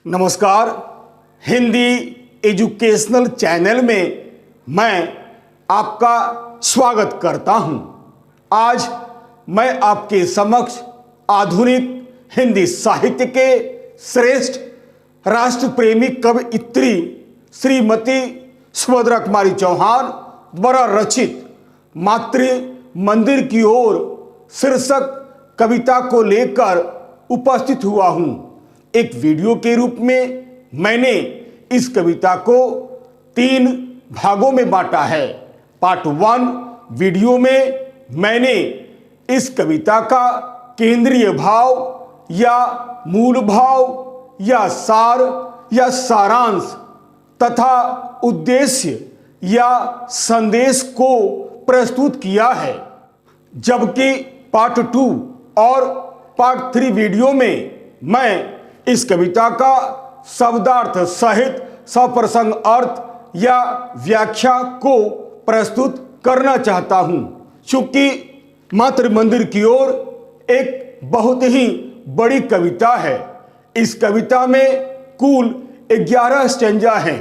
नमस्कार। Hindi educational channel में मैं आपका स्वागत करता हूं। आज मैं आपके समक्ष आधुनिक हिंदी साहित्य के श्रेष्ठ राष्ट्र प्रेमी कवयित्री श्रीमती सुभद्रा कुमारी चौहान द्वारा रचित मातृ मंदिर की ओर शीर्षक कविता को लेकर उपस्थित हुआ हूं। एक वीडियो के रूप में मैंने इस कविता को 3 भागों में बांटा है। पार्ट 1 वीडियो में मैंने इस कविता का केंद्रीय भाव या मूल भाव या सार या सारांश तथा उद्देश्य या संदेश को प्रस्तुत किया है, जबकि पार्ट 2 और पार्ट 3 वीडियो में मैं इस कविता का शब्दार्थ सहित सप्रसंग अर्थ या व्याख्या को प्रस्तुत करना चाहता हूं। चूंकि मातृ मंदिर की ओर एक बहुत ही बड़ी कविता है। इस कविता में कुल 11 स्टैंजा हैं,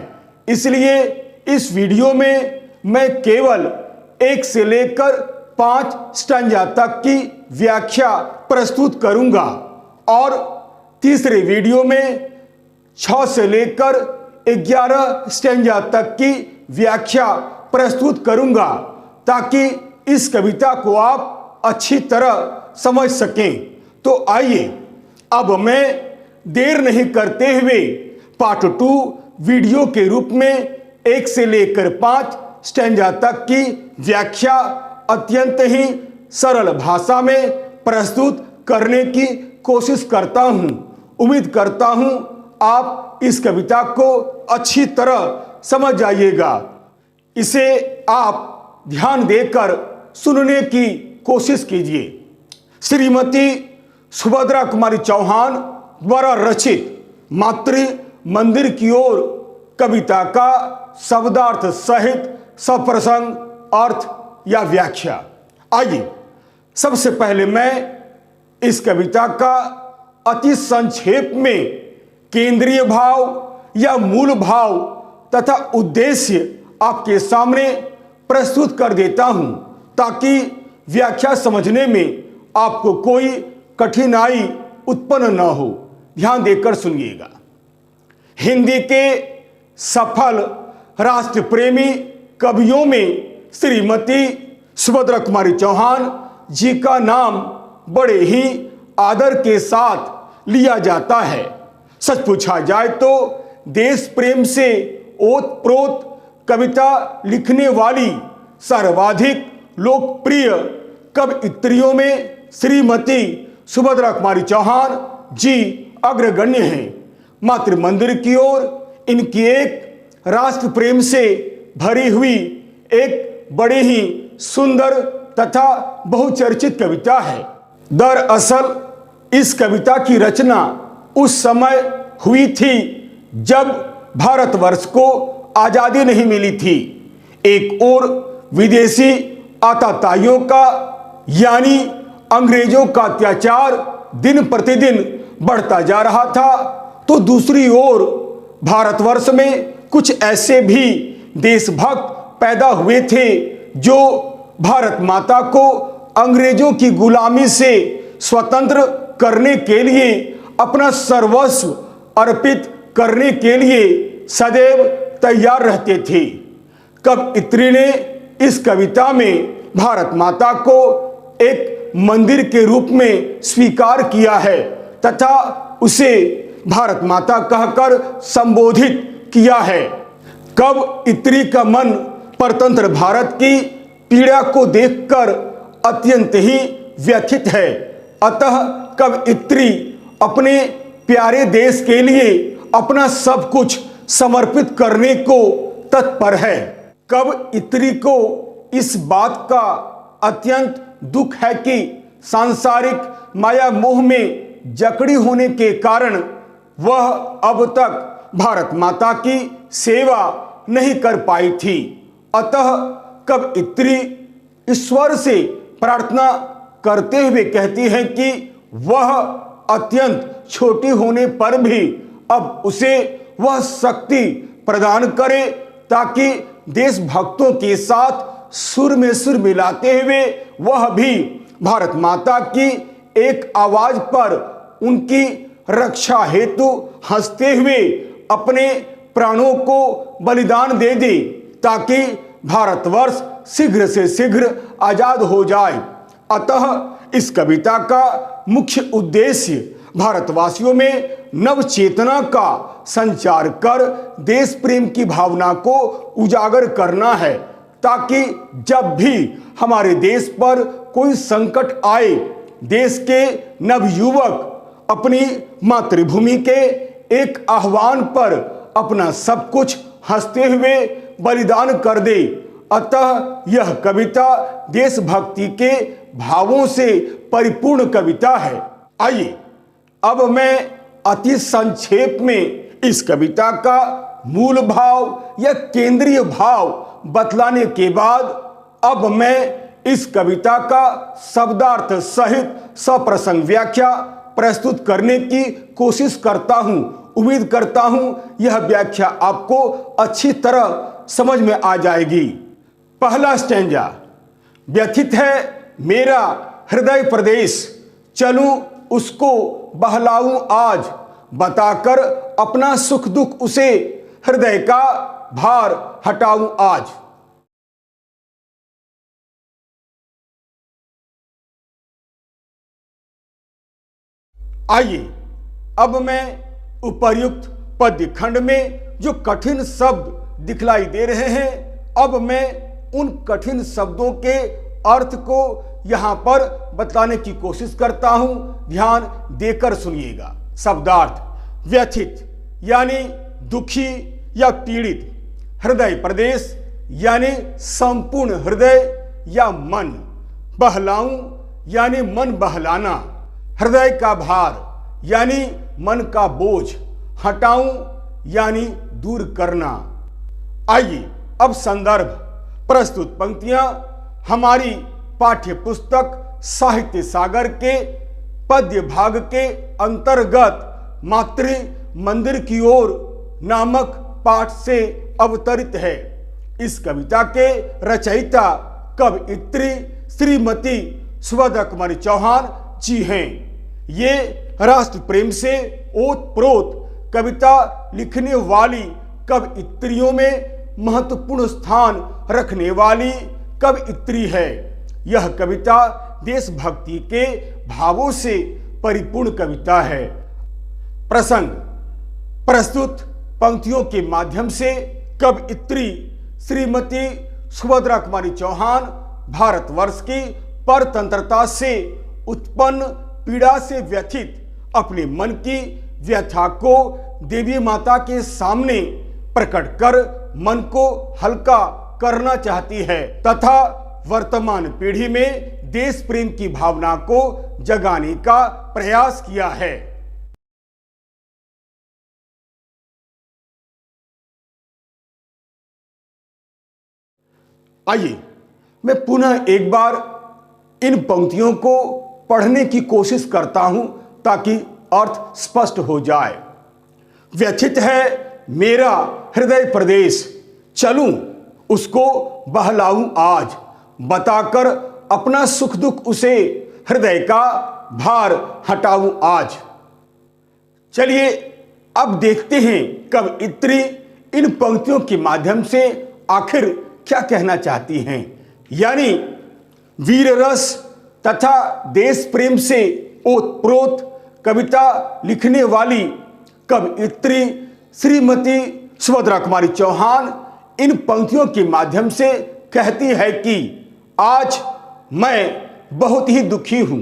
इसलिए इस वीडियो में मैं केवल 1 से लेकर 5 स्टैंजा तक की व्याख्या प्रस्तुत करूंगा और तीसरे वीडियो में 6 से लेकर 11 स्टैंजा तक की व्याख्या प्रस्तुत करूंगा, ताकि इस कविता को आप अच्छी तरह समझ सकें। तो आइए अब मैं देर नहीं करते हुए पार्ट 2 वीडियो के रूप में 1 से लेकर 5 स्टैंजा तक की व्याख्या अत्यंत ही सरल भाषा में प्रस्तुत करने की कोशिश करता हूं। उम्मीद करता हूं आप इस कविता को अच्छी तरह समझ जाइएगा। इसे आप ध्यान देकर सुनने की कोशिश कीजिए। श्रीमती सुभद्रा कुमारी चौहान द्वारा रचित मातृ मंदिर की ओर कविता का शब्दार्थ सहित सप्रसंग अर्थ या व्याख्या। आइए सबसे पहले मैं इस कविता का अति संक्षेप में केंद्रीय भाव या मूल भाव तथा उद्देश्य आपके सामने प्रस्तुत कर देता हूं, ताकि व्याख्या समझने में आपको कोई कठिनाई उत्पन्न न हो। ध्यान देकर सुनिएगा। हिंदी के सफल राष्ट्र प्रेमी कवियों में श्रीमती सुभद्रा कुमारी चौहान जी का नाम बड़े ही आदर के साथ लिया जाता है। सच पूछा जाए तो देश प्रेम से ओतप्रोत कविता लिखने वाली सर्वाधिक लोकप्रिय कवयित्रियों में श्रीमती सुभद्रा कुमारी चौहान जी अग्रगण्य हैं। मातृ मंदिर की ओर इनकी एक राष्ट्र प्रेम से भरी हुई एक बड़ी ही सुंदर तथा बहुचर्चित कविता है। दरअसल इस कविता की रचना उस समय हुई थी जब भारतवर्ष को आजादी नहीं मिली थी। एक ओर विदेशी आतताइयों का यानी अंग्रेजों का अत्याचार दिन प्रतिदिन बढ़ता जा रहा था, तो दूसरी ओर भारतवर्ष में कुछ ऐसे भी देशभक्त पैदा हुए थे जो भारत माता को अंग्रेजों की गुलामी से स्वतंत्र करने के लिए अपना सर्वस्व अर्पित करने के लिए सदैव तैयार रहते थे। कवयित्री ने इस कविता में भारत माता को एक मंदिर के रूप में स्वीकार किया है तथा उसे भारत माता कहकर संबोधित किया है। कवयित्री का मन परतंत्र भारत की पीड़ा को देखकर अत्यंत ही व्यथित है। अतः कवयित्री अपने प्यारे देश के लिए अपना सब कुछ समर्पित करने को तत्पर है। कवयित्री को इस बात का अत्यंत दुख है कि सांसारिक माया मोह में जकड़ी होने के कारण वह अब तक भारत माता की सेवा नहीं कर पाई थी। अतः कवयित्री ईश्वर से प्रार्थना करते हुए कहती है कि वह अत्यंत छोटी होने पर भी अब उसे वह शक्ति प्रदान करे ताकि देशभक्तों के साथ सुर में सुर मिलाते हुए वह भी भारत माता की एक आवाज पर उनकी रक्षा हेतु हंसते हुए अपने प्राणों को बलिदान दे दे ताकि भारतवर्ष शीघ्र से शीघ्र आजाद हो जाए। अतः इस कविता का मुख्य उद्देश्य भारतवासियों में नव चेतना का संचार कर देश प्रेम की भावना को उजागर करना है, ताकि जब भी हमारे देश पर कोई संकट आए देश के नवयुवक अपनी मातृभूमि के एक आह्वान पर अपना सब कुछ हंसते हुए बलिदान कर दे। अतः यह कविता देशभक्ति के भावों से परिपूर्ण कविता है। आइए अब मैं अति संक्षेप में इस कविता का मूल भाव या केंद्रीय भाव बतलाने के बाद अब मैं इस कविता का शब्दार्थ सहित सप्रसंग व्याख्या प्रस्तुत करने की कोशिश करता हूं। उम्मीद करता हूं यह व्याख्या आपको अच्छी तरह समझ में आ जाएगी। पहला स्टैंजा, व्यथित है मेरा हृदय प्रदेश, चलूं उसको बहलाऊं आज, बताकर अपना सुख दुख उसे हृदय का भार हटाऊं आज। आइए अब मैं उपर्युक्त पद्य खंड में जो कठिन शब्द दिखलाई दे रहे हैं, अब मैं उन कठिन शब्दों के अर्थ को यहां पर बतलाने की कोशिश करता हूं। ध्यान देकर सुनिएगा। शब्दार्थ, व्यथित यानी दुखी या पीड़ित, हृदय प्रदेश यानी संपूर्ण हृदय या मन, बहलाऊं यानी मन बहलाना, हृदय का भार यानी मन का बोझ, हटाऊं यानी दूर करना। आइए अब संदर्भ, प्रस्तुत पंक्तियां हमारी पाठ्य पुस्तक साहित्य सागर के पद्य भाग के अंतर्गत मातृ मंदिर की ओर नामक पाठ से अवतरित है। इस कविता के रचयिता कवयित्री श्रीमती सुभद्रा कुमारी चौहान जी हैं। ये राष्ट्र प्रेम से ओतप्रोत कविता लिखने वाली कवयित्रियों में महत्वपूर्ण स्थान रखने वाली कवयित्री है। यह कविता देशभक्ति के भावों से परिपूर्ण कविता है। प्रसंग, प्रस्तुत पंक्तियों के माध्यम से कवयित्री श्रीमती सुभद्रा कुमारी चौहान भारतवर्ष की परतंत्रता से उत्पन्न पीड़ा से व्यथित अपने मन की व्यथा को देवी माता के सामने प्रकट कर मन को हल्का करना चाहती है तथा वर्तमान पीढ़ी में देश प्रेम की भावना को जगाने का प्रयास किया है। आइए मैं पुनः एक बार इन पंक्तियों को पढ़ने की कोशिश करता हूं ताकि अर्थ स्पष्ट हो जाए। व्यथित है मेरा हृदय प्रदेश, चलूं उसको बहलाऊं आज, बताकर अपना सुख दुख उसे हृदय का भार हटाऊं आज। चलिए अब देखते हैं कवयित्री इन पंक्तियों के माध्यम से आखिर क्या कहना चाहती हैं। यानी वीर रस तथा देश प्रेम से ओतप्रोत कविता लिखने वाली कवयित्री श्रीमती सुभद्रा कुमारी चौहान इन पंक्तियों के माध्यम से कहती है कि आज मैं बहुत ही दुखी हूं,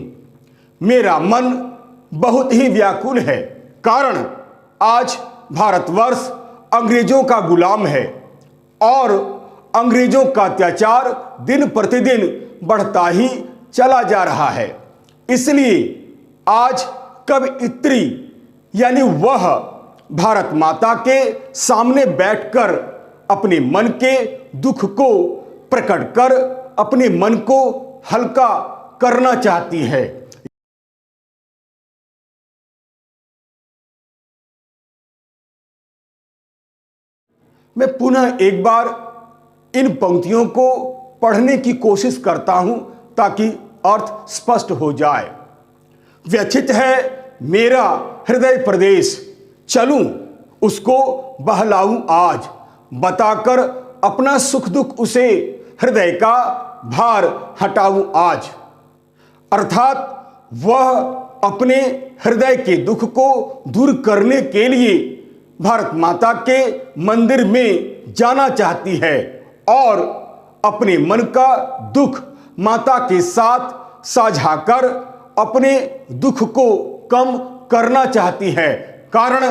मेरा मन बहुत ही व्याकुल है, कारण आज भारतवर्ष अंग्रेजों का गुलाम है और अंग्रेजों का अत्याचार दिन प्रतिदिन बढ़ता ही चला जा रहा है। इसलिए आज कवयित्री यानी वह भारत माता के सामने बैठकर अपने मन के दुख को प्रकट कर अपने मन को हल्का करना चाहती है। मैं पुनः एक बार इन पंक्तियों को पढ़ने की कोशिश करता हूं ताकि अर्थ स्पष्ट हो जाए। व्यथित है मेरा हृदय प्रदेश, चलूं उसको बहलाऊं आज, बताकर अपना सुख दुख उसे हृदय का भार हटाऊं आज। अर्थात वह अपने हृदय के दुख को दूर करने के लिए भारत माता के मंदिर में जाना चाहती है और अपने मन का दुख माता के साथ साझा कर अपने दुख को कम करना चाहती है। कारण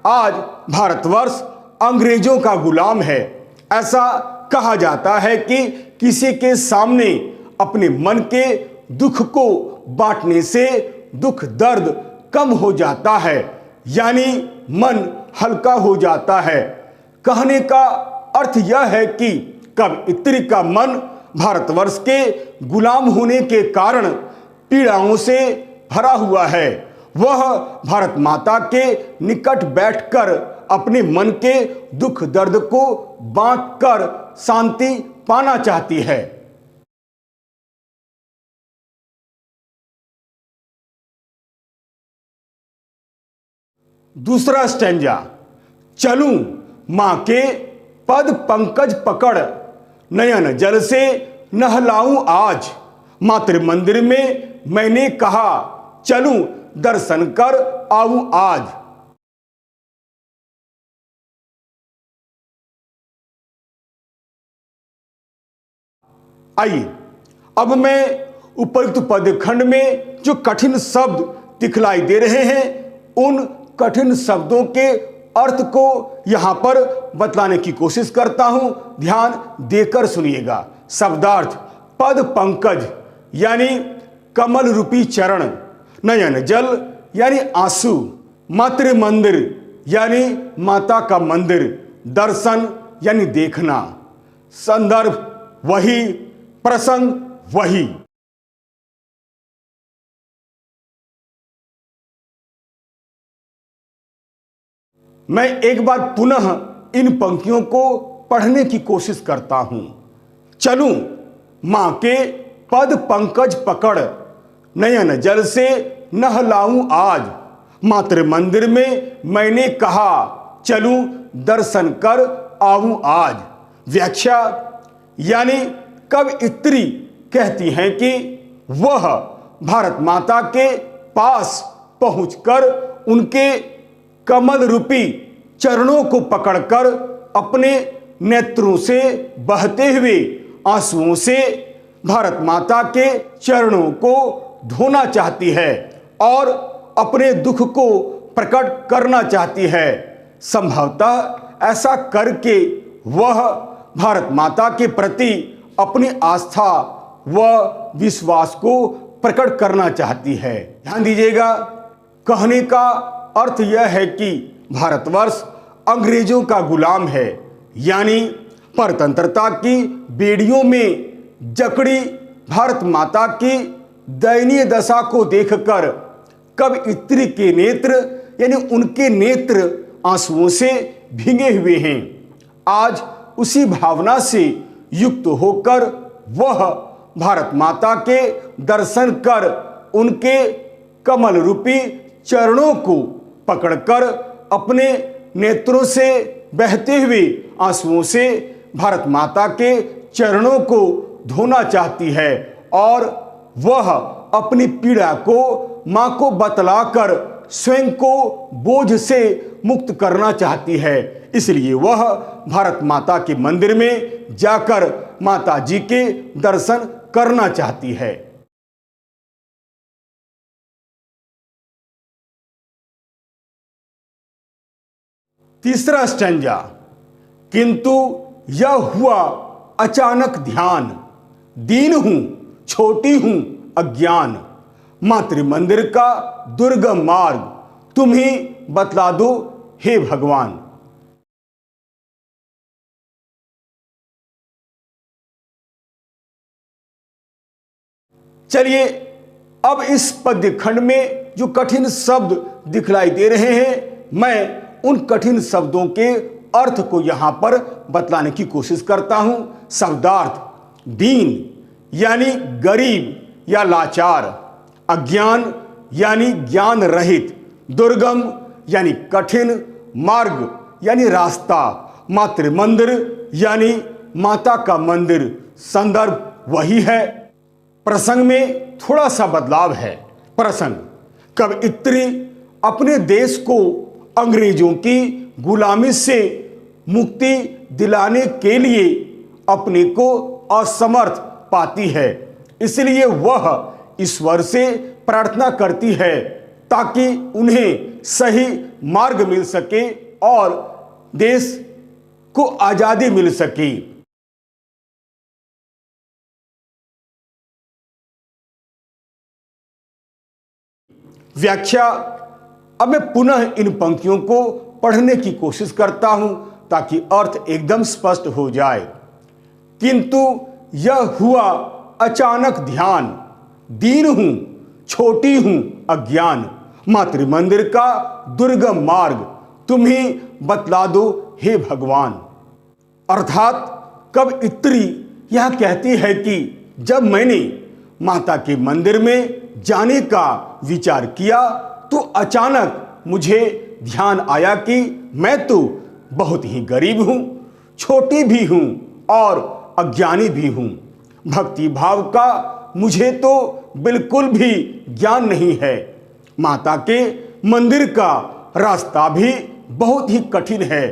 आज भारतवर्ष अंग्रेजों का गुलाम है। ऐसा कहा जाता है कि किसी के सामने अपने मन के दुख को बांटने से दुख दर्द कम हो जाता है, यानी मन हल्का हो जाता है। कहने का अर्थ यह है कि कवयित्री का मन भारतवर्ष के गुलाम होने के कारण पीड़ाओं से भरा हुआ है। वह भारत माता के निकट बैठकर अपने मन के दुख दर्द को बांटकर शांति पाना चाहती है। दूसरा स्टैंजा, चलूं मां के पद पंकज पकड़, नयन जल से नहलाऊं आज, मातृ मंदिर में मैंने कहा चलूं दर्शन कर आऊं आज। आइए अब मैं उपयुक्त पदखंड में जो कठिन शब्द दिखलाई दे रहे हैं उन कठिन शब्दों के अर्थ को यहां पर बतलाने की कोशिश करता हूं। ध्यान देकर सुनिएगा। शब्दार्थ, पद पंकज यानी कमल रूपी चरण, नयन जल यानी आंसू, मातृ मंदिर यानी माता का मंदिर, दर्शन यानी देखना, संदर्भ वही, प्रसंग वही। मैं एक बार पुनः इन पंक्तियों को पढ़ने की कोशिश करता हूं। चलूं मां के पद पंकज पकड़, नयन जल से नहलाऊं आज, मातृ मंदिर में मैंने कहा चलूं दर्शन कर आऊं आज। व्याख्या यानी कवयित्री कहती हैं कि वह भारत माता के पास पहुंचकर उनके कमल रूपी चरणों को पकड़कर अपने नेत्रों से बहते हुए आंसुओं से भारत माता के चरणों को धोना चाहती है और अपने दुख को प्रकट करना चाहती है। संभवतः ऐसा करके वह भारत माता के प्रति अपनी आस्था व विश्वास को प्रकट करना चाहती है। ध्यान दीजिएगा, कहने का अर्थ यह है कि भारतवर्ष अंग्रेजों का गुलाम है, यानी परतंत्रता की बेड़ियों में जकड़ी भारत माता की दयनीय दशा को देखकर कवयित्री के नेत्र यानी उनके नेत्र आंसुओं से भीगे हुए हैं। आज उसी भावना से युक्त होकर वह भारत माता के दर्शन कर उनके कमल रूपी चरणों को पकड़कर अपने नेत्रों से बहते हुए आंसुओं से भारत माता के चरणों को धोना चाहती है और वह अपनी पीड़ा को मां को बतलाकर स्वयं को बोझ से मुक्त करना चाहती है। इसलिए वह भारत माता के मंदिर में जाकर माता जी के दर्शन करना चाहती है। तीसरा स्टैंजा, किंतु यह हुआ अचानक ध्यान, दीन हूं छोटी हूं अज्ञान, मातृ मंदिर का दुर्गम मार्ग तुम ही बतला दो हे भगवान। चलिए अब इस पद्य खंड में जो कठिन शब्द दिखलाई दे रहे हैं मैं उन कठिन शब्दों के अर्थ को यहां पर बतलाने की कोशिश करता हूं। शब्दार्थ: दीन यानी गरीब या लाचार, अज्ञान यानी ज्ञान रहित, दुर्गम यानी कठिन, मार्ग यानी रास्ता, मातृ मंदिर यानी माता का मंदिर। संदर्भ वही है, प्रसंग में थोड़ा सा बदलाव है। प्रसंग: कवयित्री अपने देश को अंग्रेजों की गुलामी से मुक्ति दिलाने के लिए अपने को असमर्थ पाती है, इसलिए वह ईश्वर से प्रार्थना करती है ताकि उन्हें सही मार्ग मिल सके और देश को आजादी मिल सके। व्याख्या: अब मैं पुनः इन पंक्तियों को पढ़ने की कोशिश करता हूं ताकि अर्थ एकदम स्पष्ट हो जाए। किंतु यह हुआ अचानक ध्यान, दीन हूं, छोटी हूं अज्ञान, मातृमंदिर का दुर्गम मार्ग तुम ही बतला दो हे भगवान। अर्थात कवयित्री यह कहती है कि जब मैंने माता के मंदिर में जाने का विचार किया तो अचानक मुझे ध्यान आया कि मैं तो बहुत ही गरीब हूं, छोटी भी हूं और अज्ञानी भी हूं। भक्ति भाव का मुझे तो बिल्कुल भी ज्ञान नहीं है। माता के मंदिर का रास्ता भी बहुत ही कठिन है,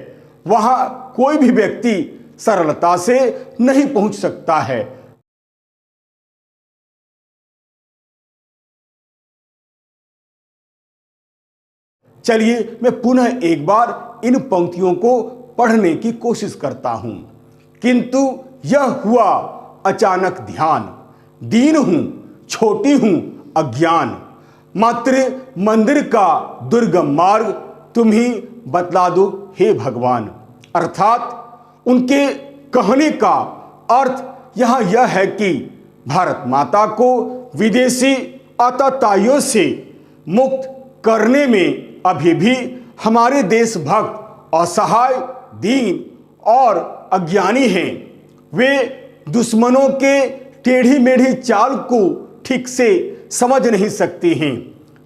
वहां कोई भी व्यक्ति सरलता से नहीं पहुंच सकता है। चलिए मैं पुनः एक बार इन पंक्तियों को पढ़ने की कोशिश करता हूं। किंतु यह हुआ अचानक ध्यान, दीन हूं, छोटी हूं अज्ञान, मातृ मंदिर का दुर्गम मार्ग तुम ही बतला दो हे भगवान। अर्थात उनके कहने का अर्थ यहां यह है कि भारत माता को विदेशी आतताइयों से मुक्त करने में अभी भी हमारे देशभक्त असहाय, दीन और अज्ञानी हैं। वे दुश्मनों के टेढ़ी मेढ़ी चाल को ठीक से समझ नहीं सकते हैं।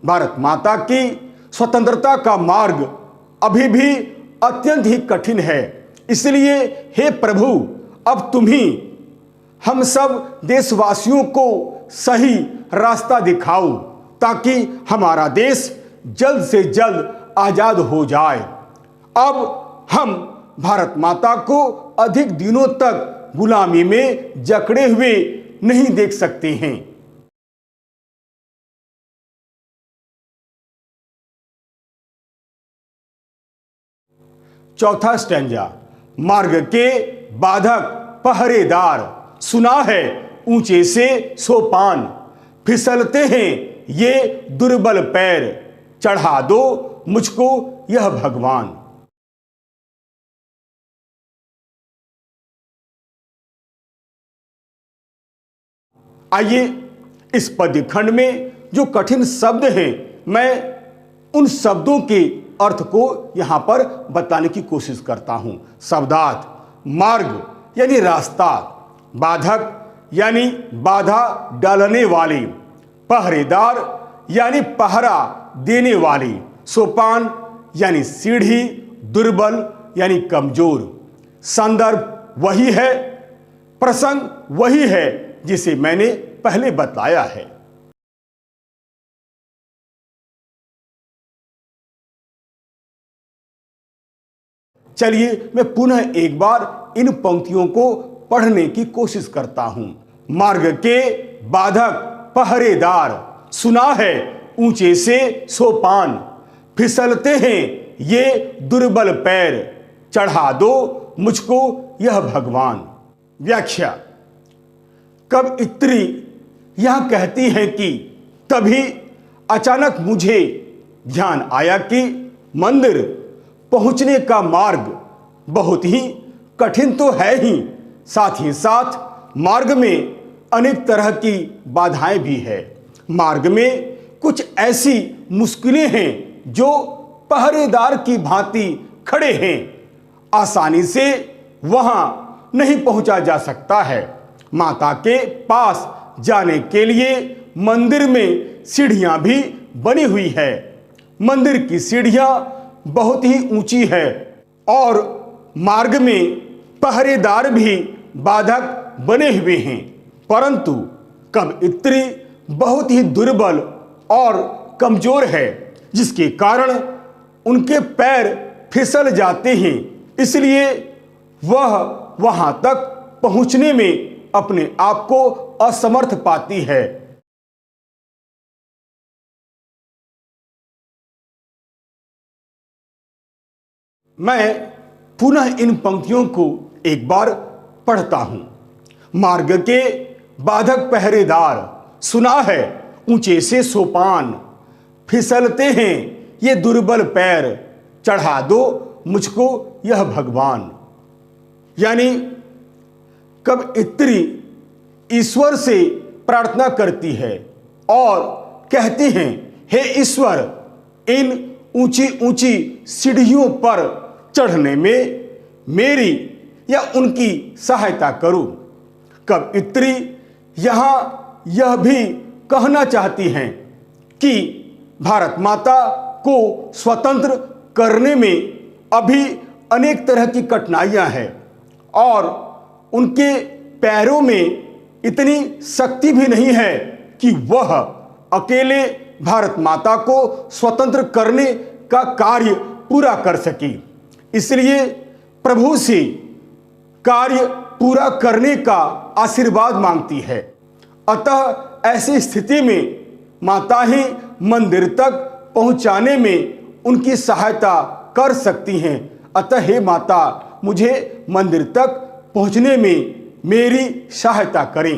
भारत माता की स्वतंत्रता का मार्ग अभी भी अत्यंत ही कठिन है, इसलिए हे प्रभु अब तुम ही हम सब देशवासियों को सही रास्ता दिखाओ ताकि हमारा देश जल्द से जल्द आजाद हो जाए। अब हम भारत माता को अधिक दिनों तक गुलामी में जकड़े हुए नहीं देख सकते हैं। चौथा स्टैंजा: मार्ग के बाधक पहरेदार, सुना है ऊंचे से सोपान, फिसलते हैं ये दुर्बल पैर, चढ़ा दो मुझको यह भगवान। आइए इस पद्य खंड में जो कठिन शब्द हैं मैं उन शब्दों के अर्थ को यहां पर बताने की कोशिश करता हूं। शब्दार्थ: मार्ग यानी रास्ता, बाधक यानी बाधा डालने वाली, पहरेदार यानी पहरा देने वाली, सोपान यानी सीढ़ी, दुर्बल यानी कमजोर। संदर्भ वही है, प्रसंग वही है जिसे मैंने पहले बताया है। चलिए मैं पुनः एक बार इन पंक्तियों को पढ़ने की कोशिश करता हूं। मार्ग के बाधक पहरेदार, सुना है ऊंचे से सोपान, फिसलते हैं ये दुर्बल पैर, चढ़ा दो मुझको यह भगवान। व्याख्या: कवयित्री यह कहती है कि तभी अचानक मुझे ध्यान आया कि मंदिर पहुंचने का मार्ग बहुत ही कठिन तो है ही, साथ ही साथ मार्ग में अनेक तरह की बाधाएं भी है। मार्ग में कुछ ऐसी मुश्किलें हैं जो पहरेदार की भांति खड़े हैं आसानी से वहां नहीं पहुंचा जा सकता है। माता के पास जाने के लिए मंदिर में सीढ़ियां भी बनी हुई है। मंदिर की सीढ़ियां बहुत ही ऊंची है और मार्ग में पहरेदार भी बाधक बने हुए हैं। परंतु कवयित्री बहुत ही दुर्बल और कमजोर है, जिसके कारण उनके पैर फिसल जाते हैं। इसलिए वह वहां तक पहुंचने में अपने आप को असमर्थ पाती है। मैं पुनः इन पंक्तियों को एक बार पढ़ता हूं। मार्ग के बाधक पहरेदार, सुना है ऊंचे से सोपान, फिसलते हैं ये दुर्बल पैर, चढ़ा दो मुझको यह भगवान। यानी कवयित्री ईश्वर से प्रार्थना करती है और कहती हैं, हे ईश्वर, इन ऊंची ऊंची सीढ़ियों पर चढ़ने में मेरी या उनकी सहायता करो। कवयित्री यहाँ यह भी कहना चाहती हैं कि भारत माता को स्वतंत्र करने में अभी अनेक तरह की कठिनाइयां हैं और उनके पैरों में इतनी शक्ति भी नहीं है कि वह अकेले भारत माता को स्वतंत्र करने का कार्य पूरा कर सके। इसलिए प्रभु से कार्य पूरा करने का आशीर्वाद मांगती है। अतः ऐसी स्थिति में माता ही मंदिर तक पहुंचाने में उनकी सहायता कर सकती हैं। अतः हे माता, मुझे मंदिर तक पहुंचने में मेरी सहायता करें।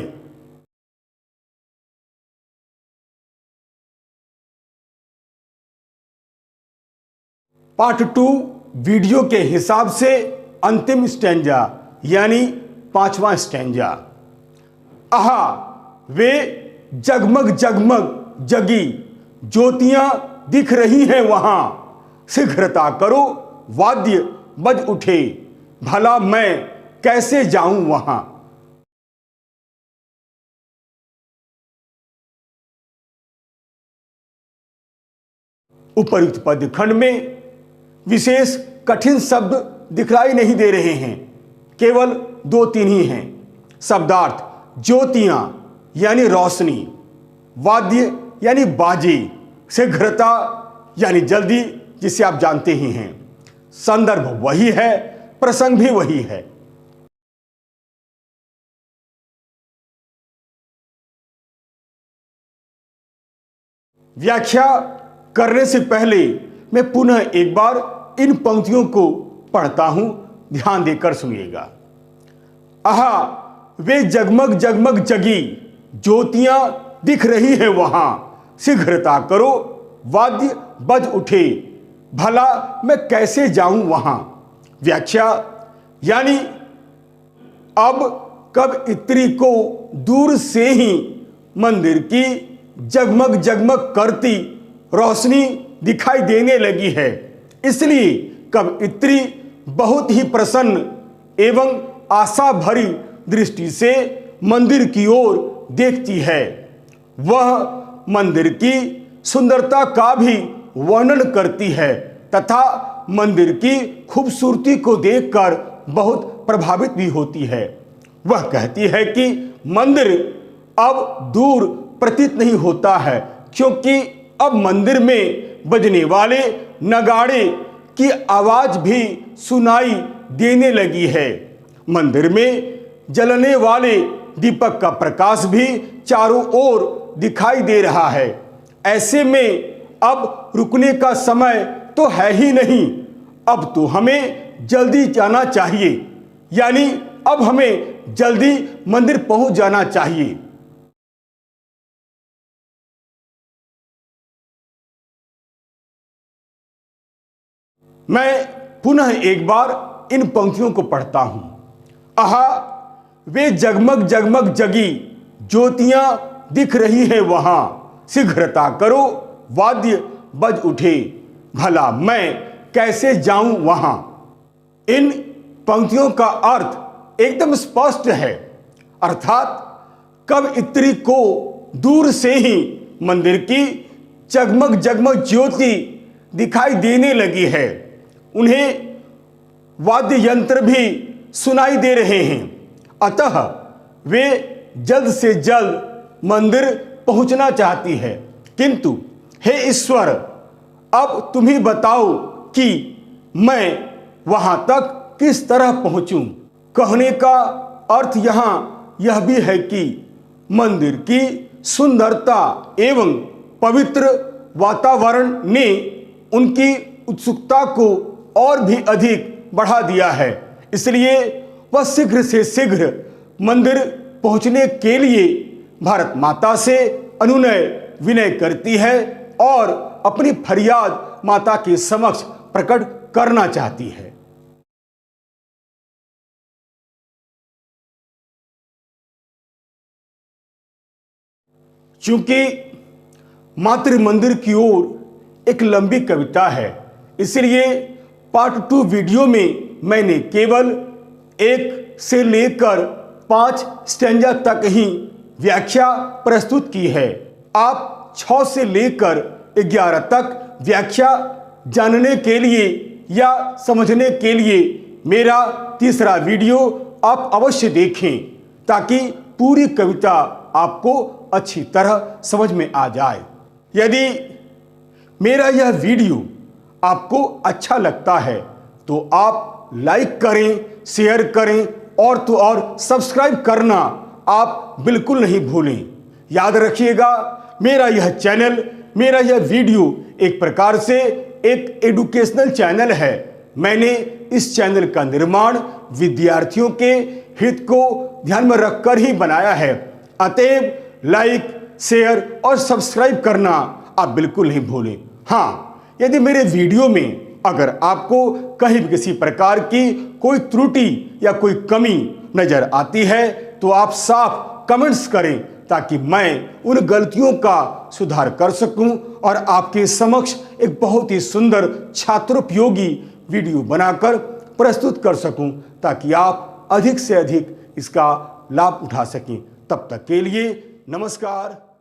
पार्ट 2 वीडियो के हिसाब से अंतिम स्टैंजा यानी 5वां स्टैंजा। आहा, वे जगमग जगमग जगी ज्योतियां दिख रही हैं वहां, शीघ्रता करो वाद्य बज उठे, भला मैं कैसे जाऊं वहां। उपर्युक्त पद खंड में विशेष कठिन शब्द दिखलाई नहीं दे रहे हैं, केवल 2-3 ही हैं। शब्दार्थ: ज्योतियां यानी रोशनी, वाद्य यानी बाजे, शीघ्रता यानी जल्दी, जिसे आप जानते ही हैं। संदर्भ वही है, प्रसंग भी वही है। व्याख्या करने से पहले मैं पुनः एक बार इन पंक्तियों को पढ़ता हूं, ध्यान देकर सुनिएगा। आहा, वे जगमग जगमग जगी ज्योतियां दिख रही है वहां, शीघ्रता करो वाद्य बज उठे, भला मैं कैसे जाऊं वहां। व्याख्या यानी अब कवयित्री को दूर से ही मंदिर की जगमग जगमग करती रोशनी दिखाई देने लगी है। इसलिए कवयित्री बहुत ही प्रसन्न एवं आशा भरी दृष्टि से मंदिर की ओर देखती है। वह मंदिर की सुंदरता का भी वर्णन करती है तथा मंदिर की खूबसूरती को देखकर बहुत प्रभावित भी होती है। वह कहती है कि मंदिर अब दूर प्रतीत नहीं होता है, क्योंकि अब मंदिर में बजने वाले नगाड़े की आवाज भी सुनाई देने लगी है। मंदिर में जलने वाले दीपक का प्रकाश भी चारों ओर दिखाई दे रहा है। ऐसे में अब रुकने का समय तो है ही नहीं, अब तो हमें जल्दी जाना चाहिए, यानी अब हमें जल्दी मंदिर पहुंच जाना चाहिए। मैं पुनः एक बार इन पंक्तियों को पढ़ता हूं। आहा, वे जगमग जगमग जगी ज्योतियां दिख रही हैं वहां, शीघ्रता करो वाद्य बज उठे, भला मैं कैसे जाऊं वहां। इन पंक्तियों का अर्थ एकदम स्पष्ट है, अर्थात कवयित्री को दूर से ही मंदिर की जगमग जगमग ज्योति दिखाई देने लगी है। उन्हें वाद्य यंत्र भी सुनाई दे रहे हैं, अतः वे जल्द से जल्द मंदिर पहुंचना चाहती है। किंतु हे ईश्वर, अब तुम ही बताओ कि मैं वहां तक किस तरह पहुंचूं। कहने का अर्थ यहां यह भी है कि मंदिर की सुंदरता एवं पवित्र वातावरण ने उनकी उत्सुकता को और भी अधिक बढ़ा दिया है, इसलिए वह शीघ्र से शीघ्र मंदिर पहुंचने के लिए भारत माता से अनुनय विनय करती है और अपनी फरियाद माता के समक्ष प्रकट करना चाहती है। चूंकि मातृ मंदिर की ओर एक लंबी कविता है, इसलिए पार्ट 2 वीडियो में मैंने केवल 1 से लेकर 5 स्टैंजा तक ही व्याख्या प्रस्तुत की है। आप 6 से लेकर 11 तक व्याख्या जानने के लिए या समझने के लिए मेरा तीसरा वीडियो आप अवश्य देखें, ताकि पूरी कविता आपको अच्छी तरह समझ में आ जाए। यदि मेरा यह वीडियो आपको अच्छा लगता है तो आप लाइक करें, शेयर करें और तो और सब्सक्राइब करना आप बिल्कुल नहीं भूलें। याद रखिएगा, मेरा यह चैनल, मेरा यह वीडियो एक प्रकार से एक एजुकेशनल चैनल है। मैंने इस चैनल का निर्माण विद्यार्थियों के हित को ध्यान में रखकर ही बनाया है, अतएव लाइक, शेयर और सब्सक्राइब करना आप बिल्कुल नहीं भूलें। हाँ, यदि मेरे वीडियो में अगर आपको कहीं भी किसी प्रकार की कोई त्रुटि या कोई कमी नजर आती है तो आप साफ कमेंट्स करें, ताकि मैं उन गलतियों का सुधार कर सकूं और आपके समक्ष एक बहुत ही सुंदर छात्रोपयोगी वीडियो बनाकर प्रस्तुत कर सकूं, ताकि आप अधिक से अधिक इसका लाभ उठा सकें। तब तक के लिए नमस्कार।